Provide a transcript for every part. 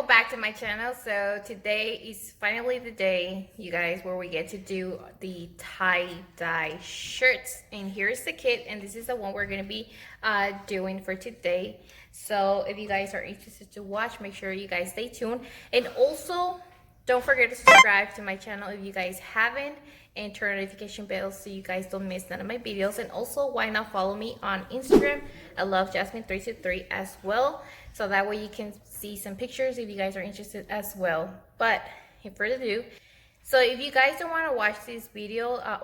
welcome back to my channel. So today is finally the day, you guys, where we get to do the tie-dye shirts. And here's the kit, and this is the one we're gonna be doing for today. So if you guys are interested to watch, make sure you guys stay tuned. And also, don't forget to subscribe to my channel if you guys haven't, and turn notification bells so you guys don't miss none of my videos. And also, why not follow me on Instagram? I Lovejasmine323 as well, so that way you can see some pictures if you guys are interested as well. But without further ado, so if you guys don't want to watch this video, I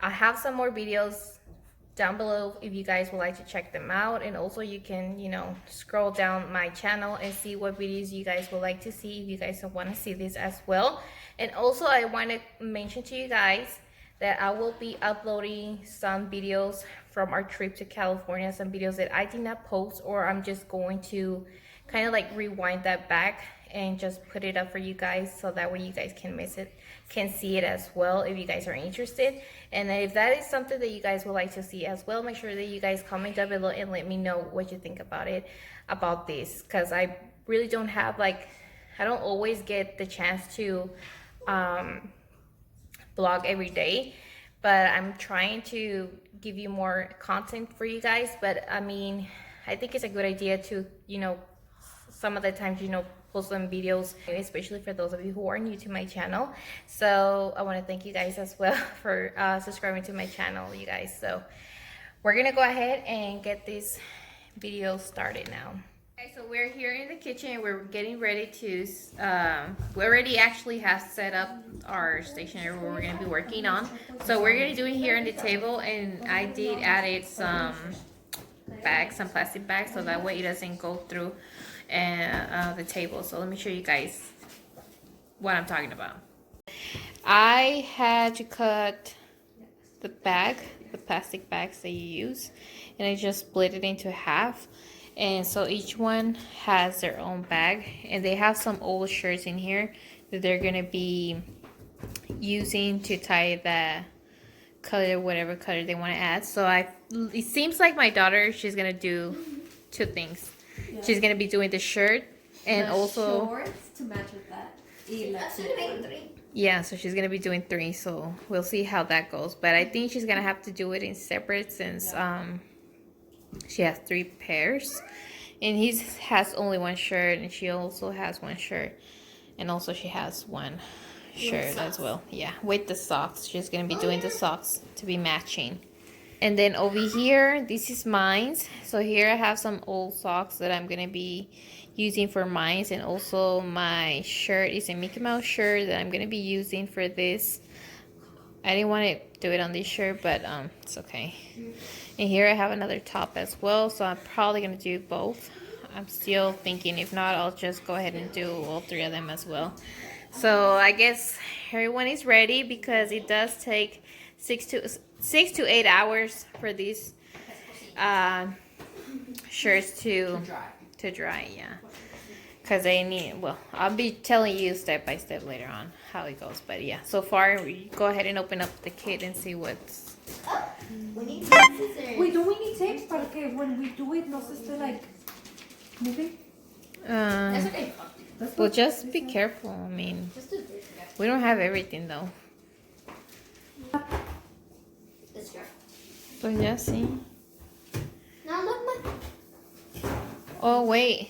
have some more videos down below if you guys would like to check them out. And also you can, you know, scroll down my channel and see what videos you guys would like to see if you guys want to see this as well. And also I want to mention to you guys that I will be uploading some videos from our trip to California, some videos that I did not post, or I'm just going to kind of like rewind that back and just put it up for you guys, so that way you guys can see it as well if you guys are interested. And if that is something that you guys would like to see as well, make sure that you guys comment down below and let me know what you think about this, because I really don't have, like, I don't always get the chance to vlog every day, but I'm trying to give you more content for you guys. But I mean, I think it's a good idea to, you know, some of the times, you know, post some videos, especially for those of you who are new to my channel. So I want to thank you guys as well for subscribing to my channel, you guys. So we're gonna go ahead and get this video started now. Okay, so we're here in the kitchen. We're getting ready to we already actually have set up our stationery where we're going to be working on. So we're going to do it here on the table, and I did added some bags, some plastic bags, so that way it doesn't go through the table. So let me show you guys what I'm talking about. I had to cut the plastic bags that you use, and I just split it into half. And so each one has their own bag, and they have some old shirts in here that they're gonna be using to tie the color, whatever color they want to add. So it seems like my daughter, she's gonna do two things. Yeah. She's gonna be doing the shirt and the also shorts to match with that. Yeah, so she's gonna be doing three. So we'll see how that goes. But I think she's gonna have to do it in separate, since she has 3 pairs, and he has only 1 shirt, and she also has 1 shirt, and also she has 1 shirt as well. Yeah, with the socks. She's gonna be doing the socks to be matching. And then over here, this is mine. So here I have some old socks that I'm gonna be using for mine, and also my shirt is a Mickey Mouse shirt that I'm gonna be using for this. I didn't want to do it on this shirt, but it's okay. And here I have another top as well, so I'm probably going to do both. I'm still thinking, if not, I'll just go ahead and do all 3 of them as well. So I guess everyone is ready, because it does take 6 to 8 hours for these shirts to dry, yeah. Because they need, well, I'll be telling you step by step later on how it goes. But yeah, so far, we go ahead and open up the kit and see what's... We need scissors. Wait, do we need tape? Para que when we do it, no se esté like moving? That's okay. Well, just be careful. I mean, we don't have everything though. Let's go. But yeah, see. Now look, my. Oh wait,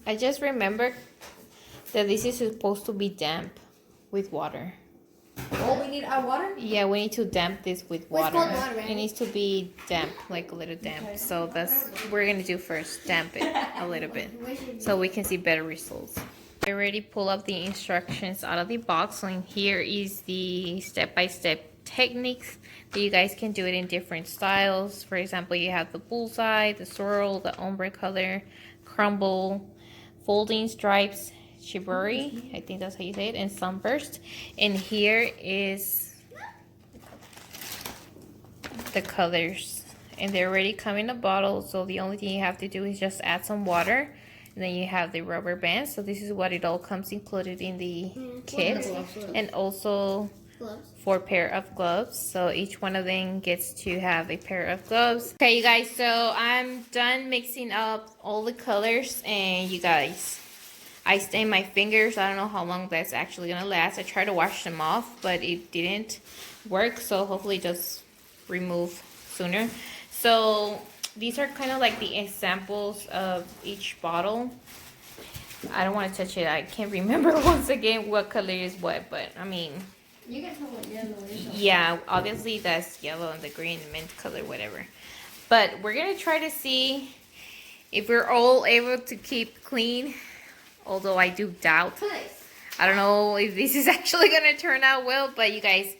I just remembered that this is supposed to be damp with water. Oh, we need our water? Yeah, we need to damp this with water. What's called water, right? It needs to be damp, like a little damp. Okay. So that's what we're gonna do first, damp it a little bit, so we can see better results. I already pulled up the instructions out of the box, and here is the step-by-step techniques that you guys can do it in different styles. For example, you have the bullseye, the swirl, the ombre color, crumble, folding stripes, shibori, I think that's how you say it, and sunburst. And here is the colors, and they already come in a bottle, so the only thing you have to do is just add some water, and then you have the rubber band. So this is what it all comes included in the kit. And also gloves. 4 pair of gloves. So each one of them gets to have a pair of gloves. Okay, you guys, so I'm done mixing up all the colors, and you guys, I stained my fingers. I don't know how long that's actually gonna last. I tried to wash them off, but it didn't work, so hopefully it does remove sooner. So these are kind of like the examples of each bottle. I don't want to touch it. I can't remember once again what color is what, but I mean, You can tell what yellow is. yeah, obviously that's yellow and the green, mint color, whatever. But we're gonna try to see if we're all able to keep clean, although I do doubt. I don't know if this is actually gonna turn out well, but you guys,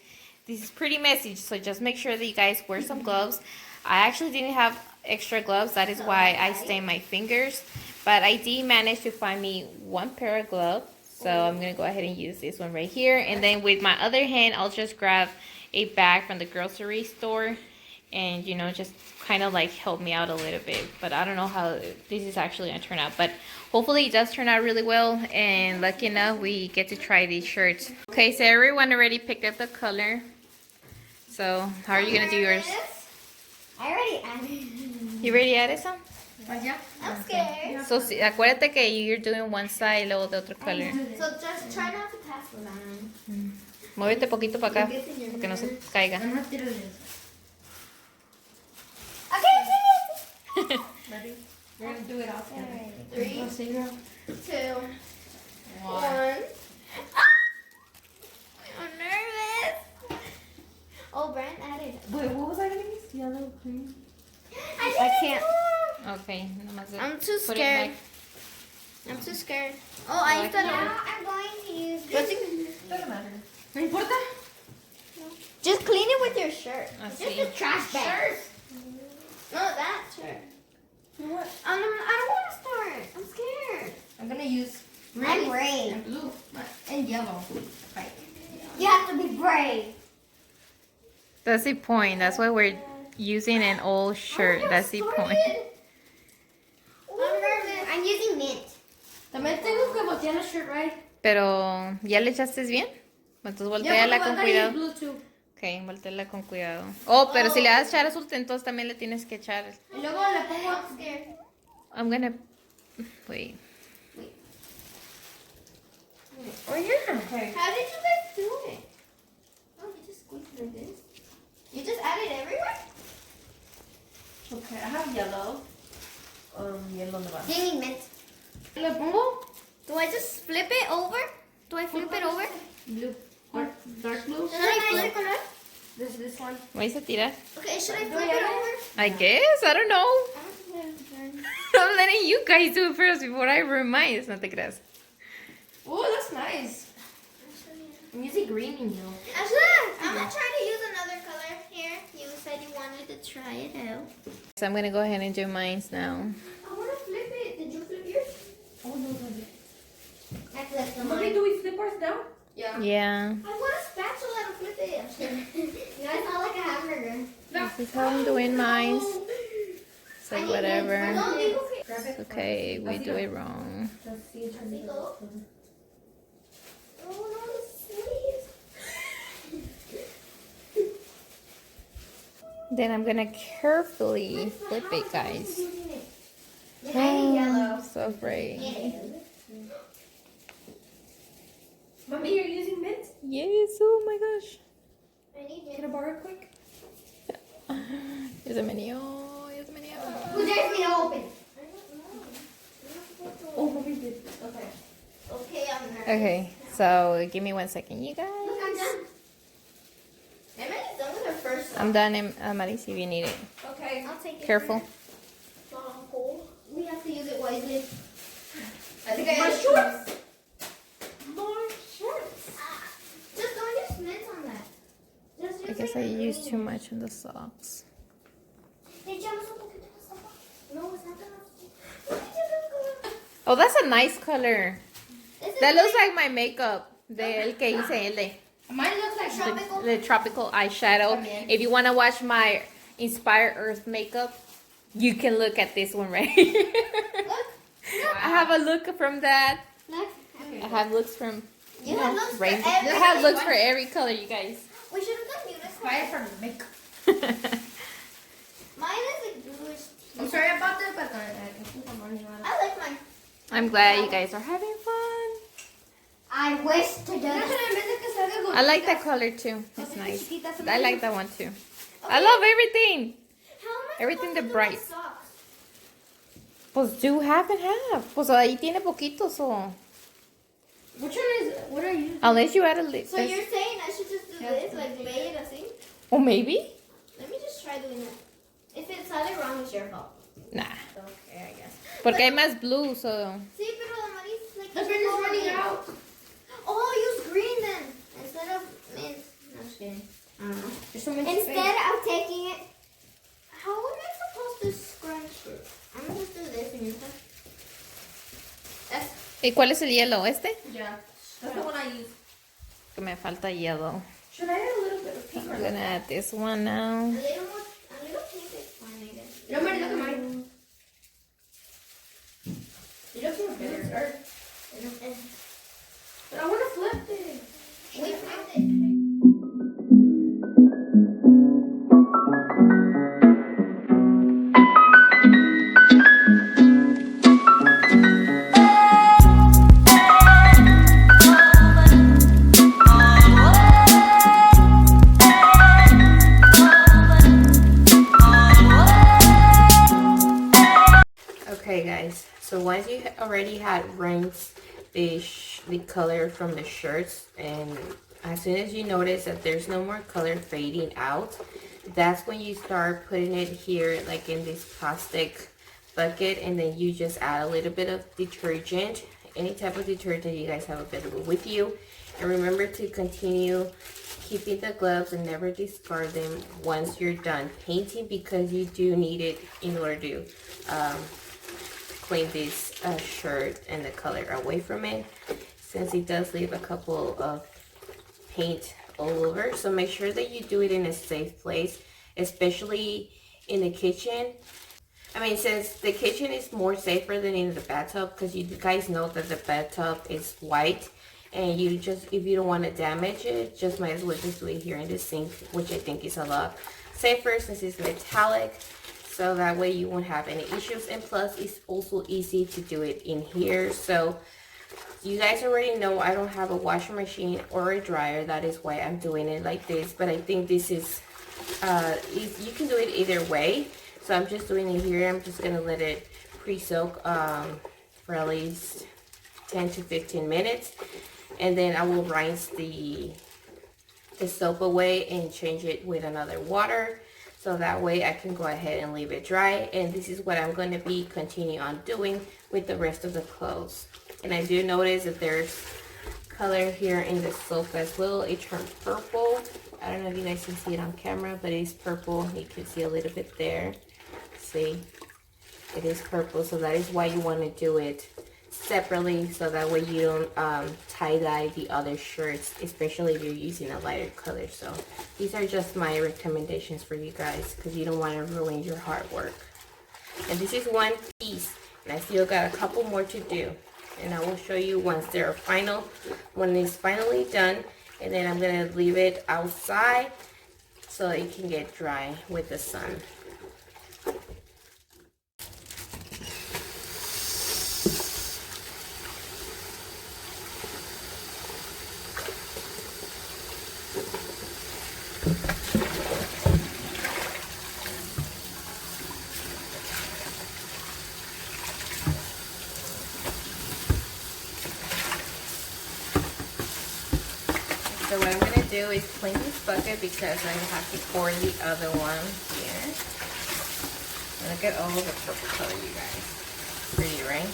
this is pretty messy, so just make sure that you guys wear some gloves. I actually didn't have extra gloves, that is why I stained my fingers. But I did manage to find me 1 pair of gloves, so I'm going to go ahead and use this one right here. And then with my other hand, I'll just grab a bag from the grocery store and, you know, just kind of like help me out a little bit. But I don't know how this is actually going to turn out. But hopefully it does turn out really well. And lucky enough, we get to try these shirts. Okay, so everyone already picked up the color. So how are you going to do yours? I already added. You already added some? I'm scared. So, acuérdate que you're doing one side y luego de otro color. So just try not to pass around. Muévete poquito para acá, porque no se caiga. Okay, Ready? We're gonna do it all together. 3, 2, 1. I'm nervous. Oh, Brent added. Wait, what was I gonna use? Yellow, green. I can't. Okay, nomás I'm too put it scared. back. I'm too scared. Oh, I used to. Now I'm going to use this. Doesn't matter. No importa. Just clean it with your shirt. I Just see. a trash bag. No, that shirt. What? I don't want to start. I'm scared. I'm gonna use I'm brave. and blue and yellow. Right. You have to be brave. That's the point. That's why we're using an old shirt. That's the point. I'm nervous. I'm using mint. También tengo que voltear la shirt, right? Pero, ¿ya le echaste bien? Entonces volteala con use cuidado. blue too. Ok, volteala con cuidado. Oh, pero si le vas a echar azul, entonces también le tienes que echar. Y luego le pongo I'm scared. I'm gonna... Wait. Oh, yeah. Okay. How did you guys do it? Oh, you just squeeze it like this? You just add it everywhere? Okay, I have yellow. Yellow nomás. You need mint. ¿Le pongo? Do I just flip it over? Do I flip it over? Blue. Dark blue. Should I flip it over? This one. ¿Vais a tirar? Okay, should I flip it over? I guess. I don't know. I'm letting you guys do it first before I remind. No te creas. Oh, that's nice. I'm using green and yellow. I'm gonna try to use another color here. You said you wanted to try it out. So I'm gonna go ahead and do mine now. I wanna flip it. Did you flip yours? Oh, no, no. I flipped Mommy, mine. do we flip ours down? Yeah. I want a spatula to flip it. I'm kidding. You guys sound like a hamburger. This is how I'm doing mine. So I need whatever. No, you Grab it. Okay, we do it wrong. Así go. Oh no, the sleeves. Then I'm gonna carefully flip it, guys. Yeah, I need yellow. I'm so afraid. Mommy, you're using mint? Yes, oh my gosh. I need Can I borrow it quick? Here's a menu. Here's a menu. Who dares me to open? Oh, Mommy did. Okay. Okay, I'm nervous. Okay, so give me 1 second, you guys. Look, I'm done. Emily's done with her first I'm done, Maris, if you need it. Okay. I'll take it. Careful. We have to use it wisely. I think I have shorts. More shorts. Just don't use mint on that. Just I use guess like I the used green. too much in the socks. Hey, echamos un poquito de sopa. No, it's not enough. Oh, that's a nice color. This is That looks like my makeup. El que hice, el de Mine looks like tropical. the tropical eyeshadow. If you want to watch my Inspire Earth makeup, you can look at this one right here. Look. I have a look from that. Look. I have looks from You have looks for rainbow. every I have looks one. for every color, you guys. We should have done unicorn. Buy it from Mick. Mine is like bluish. I'm sorry about that, but I think I'm running out of. I like mine. I'm glad you guys are having fun. I wish to do this. I like that color too. It's nice. I like that one too. I love everything. How am I Everything supposed the to do bright. my socks? Pues do half and half. Pues ahí tiene poquito, so. Which one is? What are you? Unless you add a little. So you're saying I should just do this, like lay it así? Or maybe? Let me just try doing it. If it sale wrong, it's your fault. Nah. Okay, I guess. Porque hay más blue, so. Sí, pero the money's like. The green is running out. Oh, use green then instead of mint. No, I'm just kidding. I don't know. There's so much Instead of taking it, how am I supposed to scrunch it? I'm gonna just do this and use that. That's. ¿Y cuál es el hielo? ¿Este? Yeah, that's the one I use. Que me falta hielo. Should I add a little bit of pink? I'm gonna add this one now. A little pink is fine, I guess. No, man, look at mine. You look more better. But I want to flip it. We flipped it. Okay, guys. So once you already had rinsed the color from the shirts, and as soon as you notice that there's no more color fading out, that's when you start putting it here, like in this plastic bucket, and then you just add a little bit of detergent, any type of detergent you guys have available with you. And remember to continue keeping the gloves and never discard them once you're done painting, because you do need it in order to clean this shirt and the color away from it, since it does leave a couple of paint all over. So make sure that you do it in a safe place, especially in the kitchen. I mean, since the kitchen is more safer than in the bathtub, because you guys know that the bathtub is white, and you just, if you don't want to damage it, just might as well just do it here in the sink, which I think is a lot safer since it's metallic. So that way you won't have any issues, and plus it's also easy to do it in here. So you guys already know I don't have a washing machine or a dryer. That is why I'm doing it like this. But I think this is you can do it either way. So I'm just doing it here. I'm just gonna let it pre-soak for at least 10 to 15 minutes, and then I will rinse the soap away and change it with another water. So that way I can go ahead and leave it dry. And this is what I'm going to be continue on doing with the rest of the clothes. And I do notice that there's color here in the soap as well. It turned purple. I don't know if you guys can see it on camera, but it's purple. You can see a little bit there. See, it is purple. So that is why you want to do it separately, so that way you don't tie-dye the other shirts, especially if you're using a lighter color. So these are just my recommendations for you guys, because you don't want to ruin your hard work. And this is one piece, and I still got a couple more to do, and I will show you once they're final, when it's finally done. And then I'm gonna leave it outside so it can get dry with the sun. So what I'm going to do is clean this bucket, because I have to pour the other one here. And look at all the purple color, you guys. Pretty, right?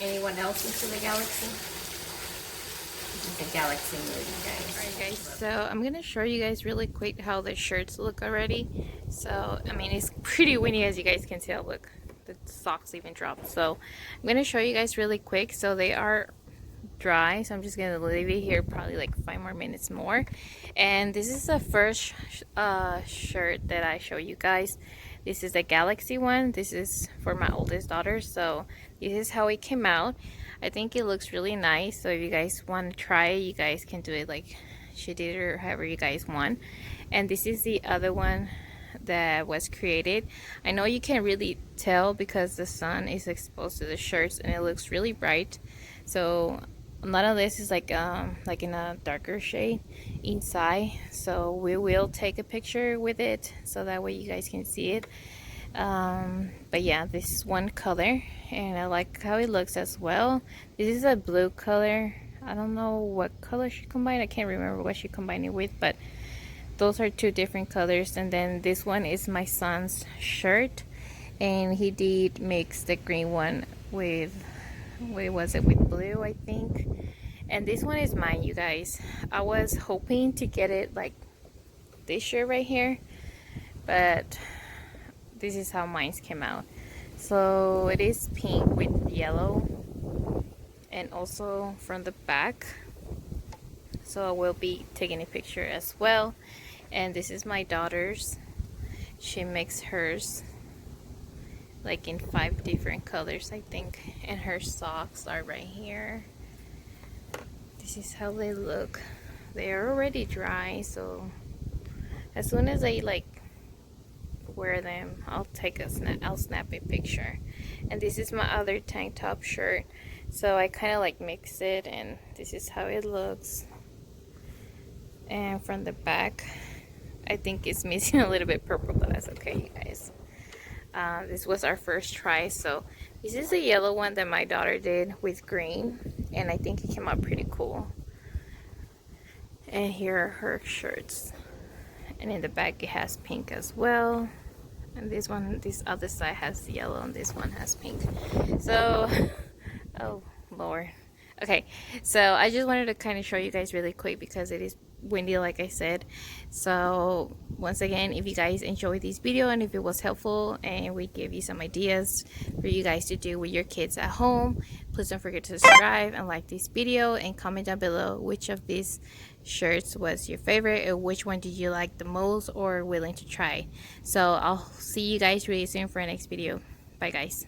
Anyone else into the galaxy? This is the galaxy movie, guys. Alright guys, so I'm going to show you guys really quick how the shirts look already. So, I mean, it's pretty windy, as you guys can tell. Look. The socks even dropped. So I'm going to show you guys really quick. So they are dry, so I'm just going to leave it here probably like 5 more minutes more. And this is the first shirt that I show you guys. This is the galaxy one. This is for my oldest daughter. So this is how it came out. I think it looks really nice. So if you guys want to try it, you guys can do it like she did or however you guys want. And this is the other one that was created. I know you can't really tell because the sun is exposed to the shirts and it looks really bright. So none of this is like in a darker shade inside. So we will take a picture with it so that way you guys can see it. But yeah, this is one color and I like how it looks as well. This is a blue color. I don't know what color she combined. I can't remember what she combined it with, but those are two different colors. And then this one is my son's shirt, and he did mix the green one with, what was it, with blue, I think. And this one is mine, you guys. I was hoping to get it like this shirt right here, but this is how mine came out. So it is pink with yellow, and also from the back. So I will be taking a picture as well. And this is my daughter's. She makes hers like in 5 different colors, I think. And her socks are right here. This is how they look. They are already dry, so as soon as I like wear them, I'll snap a picture. And this is my other tank top shirt. So I kind of like mix it, and this is how it looks. And from the back, I think it's missing a little bit purple, but that's okay, you guys. This was our first try. So this is a yellow one that my daughter did with green, and I think it came out pretty cool. And here are her shirts, and in the back it has pink as well. And this other side has yellow, and this one has pink. So oh Lord. Okay, so I just wanted to kind of show you guys really quick because it is windy, like I said. So once again, if you guys enjoyed this video and if it was helpful and we gave you some ideas for you guys to do with your kids at home, please don't forget to subscribe and like this video, and comment down below which of these shirts was your favorite, or which one did you like the most or willing to try. So I'll see you guys really soon for our next video. Bye guys.